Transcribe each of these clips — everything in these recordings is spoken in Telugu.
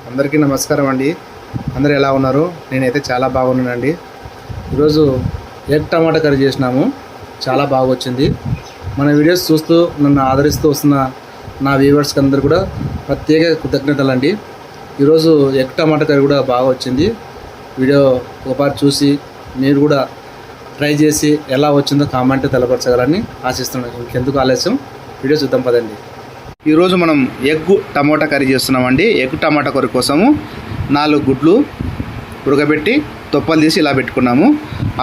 అందరికీ నమస్కారం అండి. అందరూ ఎలా ఉన్నారు? నేనైతే చాలా బాగున్నానండి. ఈరోజు ఎగ్ టమాటా కర్రీ చేసినాము. చాలా బాగా వచ్చింది. మన వీడియోస్ చూస్తూ నన్ను ఆదరిస్తూ వస్తున్న నా వ్యూవర్స్కి అందరూ కూడా ప్రత్యేక కృతజ్ఞతలు అండి. ఈరోజు ఎగ్ టమాటా కర్రీ కూడా బాగా వచ్చింది. వీడియో ఒకసారి చూసి మీరు కూడా ట్రై చేసి ఎలా వచ్చిందో కామెంట్ తెలపరచగలని ఆశిస్తున్నాను. ఇంకెందుకు ఆలస్యం, వీడియో చూద్దాం పదండి. ఈరోజు మనం ఎగ్ టమాటా కర్రీ చేస్తున్నామండి. ఎగ్ టమాటా కర్రీ కోసము 4 గుడ్లు ఉడకబెట్టి తొప్పలు తీసి ఇలా పెట్టుకున్నాము.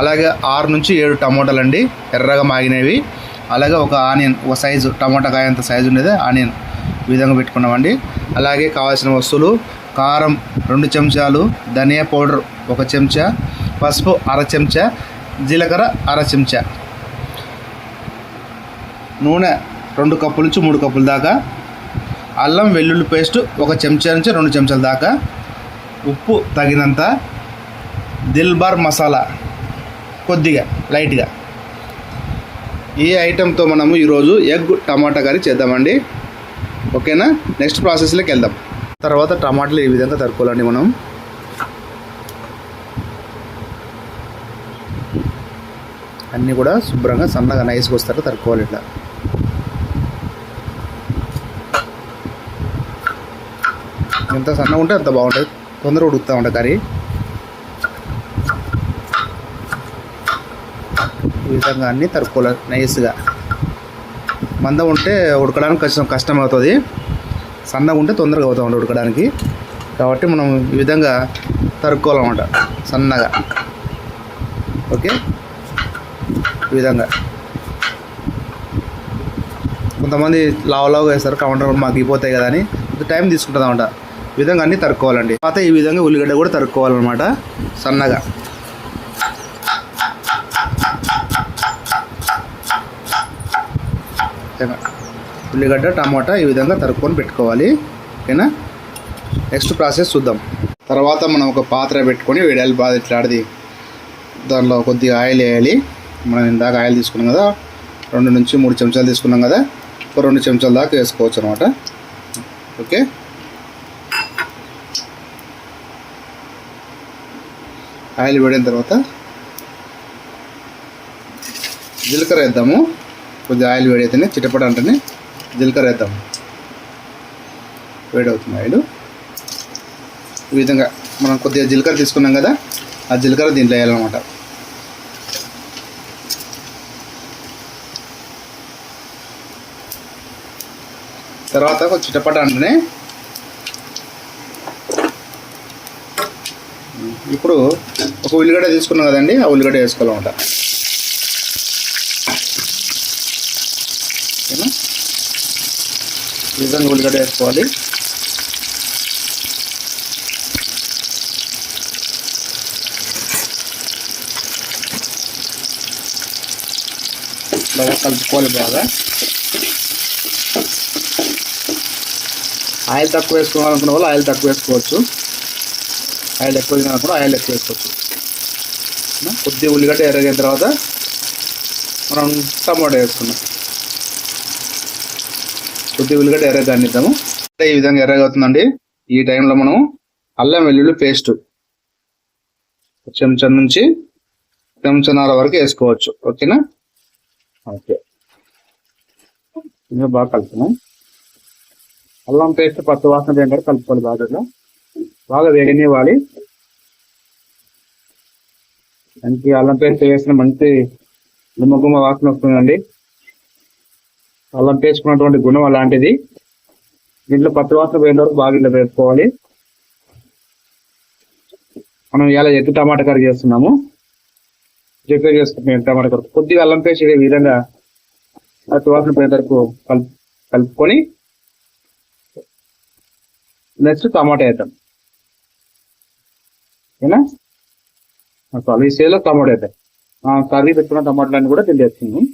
అలాగే 6 నుంచి 7 టమాటాలు అండి, ఎర్రగా మాగినవి. అలాగే ఒక ఆనియన్, ఒక సైజు టమాటా కాయ అంత సైజు ఉండేది ఆనియన్ ఈ విధంగా పెట్టుకున్నామండి. అలాగే కావాల్సిన వస్తువులు: కారం 2 చెంచాలు, ధనియా పౌడర్ 1 చెంచా, పసుపు 1/2 చెంచా, జీలకర్ర 1/2 చెంచా, నూనె 2 కప్పుల నుంచి 3 కప్పుల దాకా, అల్లం వెల్లుల్లి పేస్ట్ 1 చెంచా నుంచి 2 చెంచాల దాకా, ఉప్పు తగినంత, దిల్బార్ మసాలా కొద్దిగా లైట్గా. ఈ ఐటెంతో మనము ఈరోజు ఎగ్ టమాటా కర్రీ చేద్దామండి. ఓకేనా? నెక్స్ట్ ప్రాసెస్లోకి వెళ్దాం. తర్వాత టమాటాలు ఈ విధంగా తరుక్కోవాలండి. మనం అన్నీ కూడా శుభ్రంగా సన్నగా నైస్గా వస్తారు తరుక్కోవాలి. ఇట్లా ఎంత సన్నగా ఉంటే అంత బాగుంటుంది, తొందరగా ఉడుకుతూ ఉంటుంది కర్రీ. ఈ విధంగా అన్నీ తరుక్కోవాలి నైస్గా. మందం ఉంటే ఉడకడానికి కష్టం అవుతుంది, సన్నగా ఉంటే తొందరగా అవుతూ ఉంటుంది ఉడకడానికి. కాబట్టి మనం ఈ విధంగా తరుక్కోవాలన్నమాట, సన్నగా. ఓకే, ఈ విధంగా. కొంతమంది లావులావుగా వేస్తారు, టమాటాలు మగ్గిపోతాయి కదా అని టైం తీసుకుంటుంది అన్నమాట. ఈ విధంగా అన్నీ తరుక్కోవాలండి. తర్వాత ఈ విధంగా ఉల్లిగడ్డ కూడా తరుక్కోవాలన్నమాట, సన్నగా. ఉల్లిగడ్డ టమాటా ఈ విధంగా తరుక్కొని పెట్టుకోవాలి. ఓకేనా? నెక్స్ట్ ప్రాసెస్ చూద్దాం. తర్వాత మనం ఒక పాత్ర పెట్టుకొని వేడాలి బాగా ఇట్లాడిది. దానిలో కొద్దిగా ఆయిల్ వేయాలి. మనం ఇందాక ఆయిల్ తీసుకున్నాం కదా, 2 నుంచి 3 చెంచాలు తీసుకున్నాం కదా, ఒక 2 చెంచాల దాకా వేసుకోవచ్చు అనమాట. ఓకే, ఆయిల్ వేడిన తర్వాత జీలకర్ర వేద్దాము. కొద్దిగా ఆయిల్ వేడైతేనే చిటపట అంటేనే జీలకర్ర వేద్దాము. వేడవుతుంది ఆయిల్. ఈ విధంగా మనం కొద్దిగా జీలకర్ర తీసుకున్నాం కదా, ఆ జీలకర్ర దీంట్లో వేయాలన్నమాట. తర్వాత కొంచెం చిటపట అంటేనే ఇప్పుడు ఒక ఉల్లిగడ్డ తీసుకున్నాం కదండి, ఆ ఉల్లిగడ్డ వేసుకోవాలన్నమాట. ఓకేనా? ఈ విధంగా ఉల్లిగడ్డ వేసుకోవాలి. బాగా కలుపుకోవాలి. బాగా ఆయిల్ తక్కువ వేసుకోవాలనుకున్న వాళ్ళు ఆయిల్ తక్కువ వేసుకోవచ్చు, ఆయిల్ ఎక్కువ తినాలనుకున్న ఆయిల్ ఎక్కువ వేసుకోవచ్చు. కొద్దిగా ఉల్లిగడ్డ ఎర్రగిన తర్వాత మనం టమాటా వేసుకున్నాం. కొద్దిగా ఉల్లిగడ్డ ఎర్రగా అన్నిద్దాము. ఈ విధంగా ఎర్రగా అవుతుందండి. ఈ టైంలో మనం అల్లం వెల్లుల్లి పేస్ట్ చెంచా నుంచి చెంచాన్నర వరకు వేసుకోవచ్చు. ఓకేనా? ఓకే, ఇంకా బాగా కలుపుతున్నాం. అల్లం పేస్ట్ పచ్చి వాసన పోయిన కలుపుకోవాలి. బాగా వేగనివ్వాలి. మంచి అల్లం పేస్ట్ వేసిన మంచి గుమ్మ వాసన వస్తుందండి. అల్లం పేసుకున్నటువంటి గుణం అలాంటిది. దీంట్లో పచ్చి వాసన పోయిన వరకు బాగా ఇట్లా వేసుకోవాలి. మనం ఇలా ఎగ్ టమాటా కర్రీ చేస్తున్నాము. ప్రిపేర్ చేసుకుంటున్నాం ఎగ్ టమాటా కర్రీ. కొద్దిగా అల్లం పేస్ట్ ఈ విధంగా పచ్చి వాసన పోయిన వరకు కలుపుకొని నెక్స్ట్ టమాటా వేద్దాం. ఓకేనా? ఈ సేలో టమాటా వేద్దాం. కర్రీ పెట్టుకున్న టమాటాలన్నీ కూడా తింటేస్తున్నాం.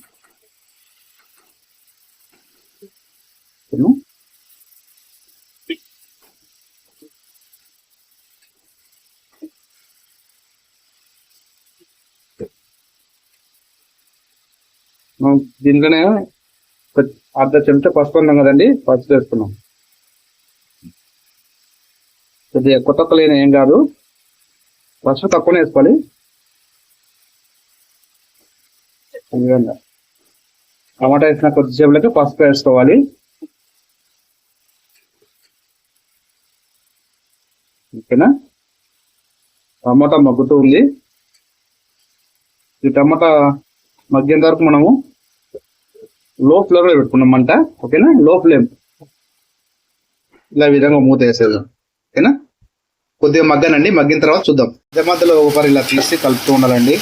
దీంట్లోనే అర్ధ చెంచా పసుపు ఉన్నాం కదండి, పసుపు వేసుకున్నాం. కొద్దిగా ఎక్కువ తక్కువ లేని ఏం కాదు, పసుపు తక్కువనే వేసుకోవాలి. ఈ విధంగా టమాటా వేసిన కొద్దిసేపులకి పసుపు వేసుకోవాలి. ఓకేనా, టమాటా మగ్గుతూ ఉంది. ఈ టమాటా మగ్గేంత వరకు మనము లో ఫ్లేమ్లో పెట్టుకున్నాం మంట. ఓకేనా, లో ఫ్లేమ్ ఇలా విధంగా మూత వేసేది. ఓకేనా, కొద్దిగా మగ్గనండి, మగ్గిన తర్వాత చూద్దాం. మధ్య మధ్యలో ఒకసారి ఇలా తీసి కలుపుతూ ఉండాలండి,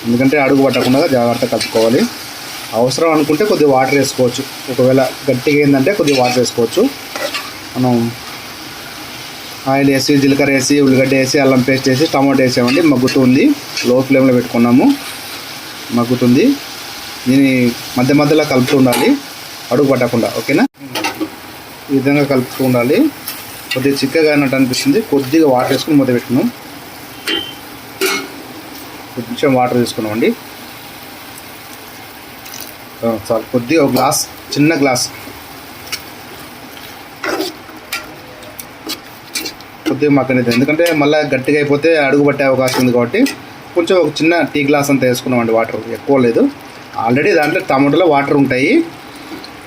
ఎందుకంటే అడుగు పట్టకుండా జాగ్రత్తగా కలుపుకోవాలి. అవసరం అనుకుంటే కొద్దిగా వాటర్ వేసుకోవచ్చు, ఒకవేళ గట్టిగా ఏంటంటే కొద్దిగా వాటర్ వేసుకోవచ్చు. మనం ఆయిల్ వేసి, జీలకర్ర వేసి, ఉల్లిగడ్డ వేసి, అల్లం పేస్ట్ వేసి, టమాటో వేసామండి. మగ్గుతుంది, లో ఫ్లేమ్లో పెట్టుకున్నాము, మగ్గుతుంది. దీన్ని మధ్య మధ్యలో కలుపుతూ ఉండాలి, అడుగు పట్టకుండా. ఓకేనా, ఈ విధంగా కలుపుతూ ఉండాలి. కొద్దిగా చిక్కగా అయినట్టు అనిపిస్తుంది, కొద్దిగా వాటర్ వేసుకుని మూత పెట్టుకున్నాం. కొంచెం వాటర్ తీసుకున్నామండి, చాలు. కొద్దిగా ఒక గ్లాస్, చిన్న గ్లాస్, కొద్దిగా మగ్గనిద్దాం, ఎందుకంటే మళ్ళీ గట్టిగా అయిపోతే అడుగు పట్టే అవకాశం ఉంది కాబట్టి కొంచెం ఒక చిన్న టీ గ్లాస్ అంతా వేసుకున్నామండి. వాటర్ ఎక్కువ లేదు, ఆల్రెడీ దాంట్లో టమాటోలో వాటర్ ఉంటాయి.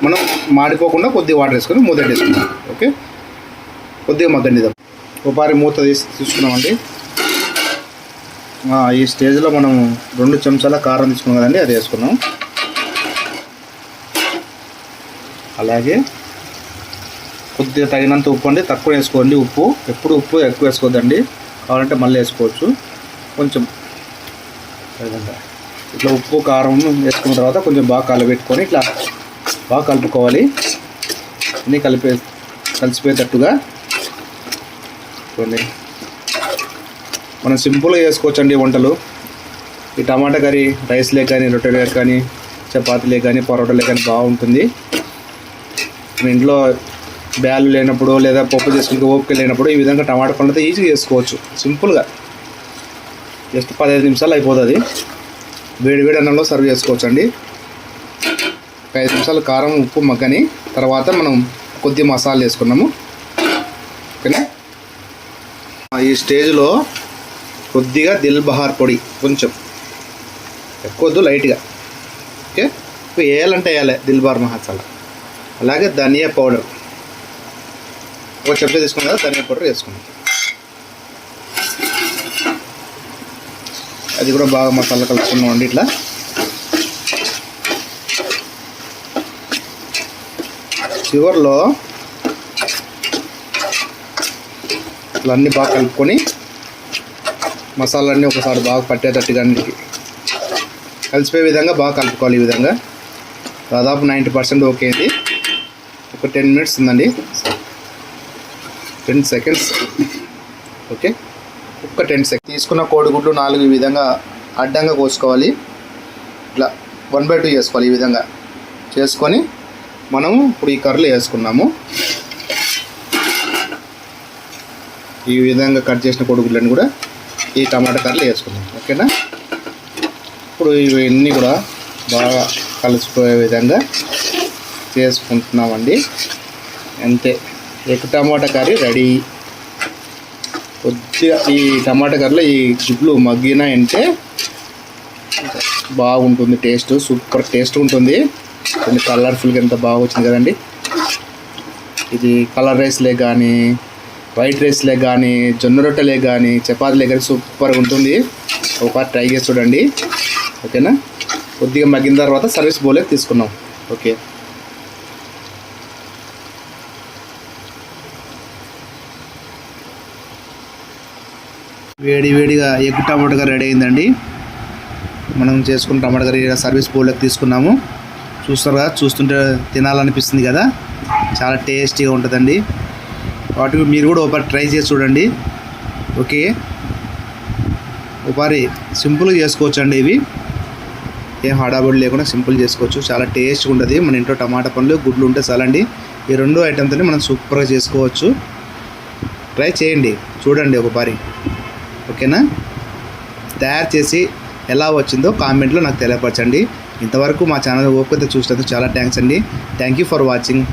మనం మాడిపోకుండా కొద్దిగా వాటర్ వేసుకొని మూత వేసుకున్నాం. ఓకే, కొద్దిగా మగ్గనిద్దాం. ఒకసారి మూత తీసుకున్నామండి. ఈ స్టేజ్లో మనం 2 చెంచాల కారం తీసుకున్నాం కదండి, అది వేసుకున్నాం. అలాగే కొద్దిగా తగినంత ఉప్పు అండి, తక్కువ వేసుకోండి ఉప్పు. ఎప్పుడు ఉప్పు ఎక్కువ వేసుకోవద్దండి, కావాలంటే మళ్ళీ వేసుకోవచ్చు. కొంచెం ఇట్లా ఉప్పు కారం వేసుకున్న తర్వాత కొంచెం బాగా కలబెట్టుకొని ఇట్లా బాగా కలుపుకోవాలి. అన్నీ కలిసిపోయేటట్టుగా చూడండి. మనం సింపుల్గా చేసుకోవచ్చండి వంటలు. ఈ టమాటా కర్రీ రైస్లే కానీ, రొట్టెలే కానీ, చపాతీలే కానీ, పరోటాలే కానీ బాగుంటుంది. ఇంట్లో బ్యాలు లేనప్పుడు లేదా పప్పు చేసుకుంటే ఓపిక లేనప్పుడు ఈ విధంగా టమాటా పండుతో ఈజీగా చేసుకోవచ్చు. సింపుల్గా జస్ట్ 15 నిమిషాలు అయిపోతుంది. వేడి అన్నంలో సర్వ్ చేసుకోవచ్చు అండి. 5 నిమిషాలు కారం ఉప్పు మగ్గని తర్వాత మనం కొద్దిగా మసాలా వేసుకున్నాము. ఓకేనా, ఈ స్టేజ్లో కొద్దిగా దిల్ బహార్ పొడి, కొంచెం ఎక్కువద్దు, లైట్గా. ఓకే, వేయాలంటే వేయాలి దిల్ బహార్ మసాలా. అలాగే ధనియా పౌడర్ ఒక చెంచా తీసుకున్నాం కదా, ధనియా పౌడర్ వేసుకున్నాం. అది కూడా బాగా మసాలా కలుపుకున్నామండి. ఇట్లా చివర్లో ఇట్లా అన్నీ బాగా కలుపుకొని మసాలాన్ని ఒకసారి బాగా పట్టేటట్టుగా అన్నిటికీ కలిసిపోయే విధంగా బాగా కలుపుకోవాలి. ఈ విధంగా దాదాపు 90% ఓకే. ఇది ఒక 10 మినిట్స్ ఉందండి, 10 సెకండ్స్. ఓకే, ఒక్క 10 సెకండ్స్. తీసుకున్న కోడిగుడ్లు 4 ఈ విధంగా అడ్డంగా కోసుకోవాలి. ఇట్లా 1/2 చేసుకోవాలి. ఈ విధంగా చేసుకొని మనము ఇప్పుడు ఈ కర్రీలో వేసుకున్నాము. ఈ విధంగా కట్ చేసిన కోడిగుడ్లను కూడా ఈ టమాటా కర్రీలో వేసుకున్నాం. ఓకేనా, ఇప్పుడు ఇవన్నీ కూడా బాగా కలిసిపోయే విధంగా చేసుకుంటున్నామండి. అంతే, ఎగ్ టమాటా కర్రీ రెడీ. కొద్దిగా ఈ టమాటా కర్రీలో ఈ గుడ్లు మగ్గినాయంటే బాగుంటుంది, టేస్ట్ సూపర్ టేస్ట్ ఉంటుంది. కొన్ని కలర్ఫుల్గా ఎంత బాగా వచ్చింది కదండి. ఇది కలర్ రైస్లే కానీ, వైట్ రైస్లే కానీ, జొన్న రొట్టెలే కానీ, చపాతీలే కానీ సూపర్గా ఉంటుంది. ఒకసారి ట్రై చేసి చూడండి. ఓకేనా, కొద్దిగా మగ్గిన తర్వాత సర్వీస్ బౌల్లోకి తీసుకున్నాం. ఓకే, వేడిగా ఎగ్ టమాటా కర్రీ రెడీ అయిందండి. మనం చేసుకున్న టమాటా కర్రీ సర్వీస్ బౌల్లోకి తీసుకున్నాము. చూస్తారు కదా, చూస్తుంటే తినాలనిపిస్తుంది కదా, చాలా టేస్టీగా ఉంటుందండి. వాటికి మీరు కూడా ఒకసారి ట్రై చేసి చూడండి. ఓకే, ఒకసారి సింపుల్గా చేసుకోవచ్చు అండి. ఇవి ఏం హడాబడి లేకుండా సింపుల్ చేసుకోవచ్చు, చాలా టేస్ట్గా ఉంటుంది. మన ఇంట్లో టమాటా పండ్లు గుడ్లు ఉంటే చాలండి. ఈ 2 ఐటమ్స్ని మనం సూపర్గా చేసుకోవచ్చు. ట్రై చేయండి, చూడండి ఒకసారి. ఓకేనా, తయారు చేసి ఎలా వచ్చిందో కామెంట్లో నాకు తెలియపరచండి. ఇంతవరకు మా ఛానల్ ఓపికతో చూసినందుకు చాలా థ్యాంక్స్ అండి. Thank you for watching.